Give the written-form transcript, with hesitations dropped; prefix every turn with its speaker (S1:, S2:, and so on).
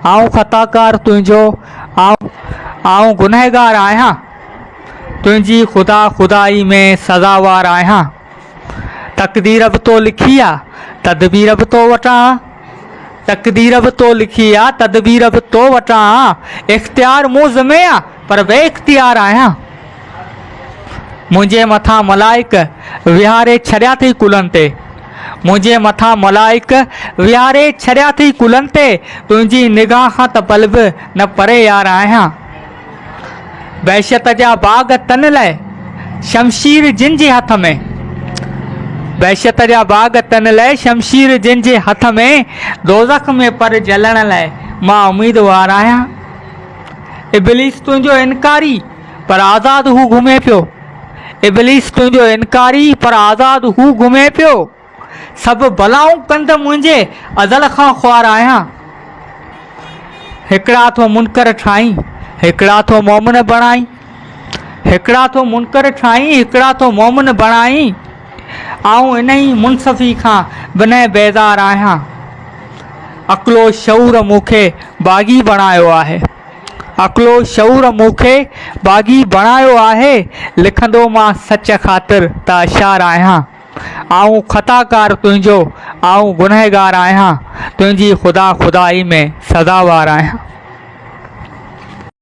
S1: आऊं ख़ताकार तुंहिंजो, आऊं गुनहगार आहियां, तुंहिंजी खुदाई में सज़ावार आहियां। तक़दीर बि तो लिखी आहे, तदबीर बि तो वठां, तक़दीर बि तो लिखी आहे, तदबीर बि तो वठां। इख़्तियार मूं ज़िमे आहे पर बे इख़्तियार आहियां। मुंहिंजे मथां मलाइक विहारे छॾिया अथई कुलनि ते, मुंहिंजे मथां मलाइक विहारे छॾिया अथई कुलनि ते। तुंहिंजी निगाह खां त पल बि न परे यार आहियां। बहशत जा बाग़ तन लाइ शमशीर जिन जे हथ में, बहशत जा बाग़ तन लाइ शमशीर जिन जे हथ में। दोज़ख में पर जलण लाइ मां उम्मीदवार आहियां। इब्लीस तुंहिंजो इनकारी पर आज़ाद हू घुमे पियो, इब्लीस तुंहिंजो इनकारी पर आज़ाद हू घुमे पियो। सभु भलाऊं कंद मुंहिंजे अज़ल खां ख़्वार आहियां। हिकिड़ा थो मुनकर ठाहीं, हिकिड़ा थो मोमिन बणाई, हिकिड़ा थो मुनकर ठाहीं, हिकिड़ा थो मोमिन बणाई। आऊं इन ई मुनसफ़ी खां बिना बेज़ार आहियां। अक़लो शऊर मूंखे बाग़ी बणायो आहे, अक़लो शऊर मूंखे बाग़ी बणायो आहे। लिखंदो मां सच ख़ातिर त अशार आहियां। आऊं ख़ताकार तुंहिंजो, आऊं गुनहगार आहियां, तुंहिंजी खुदाई में सज़ावार आहियां।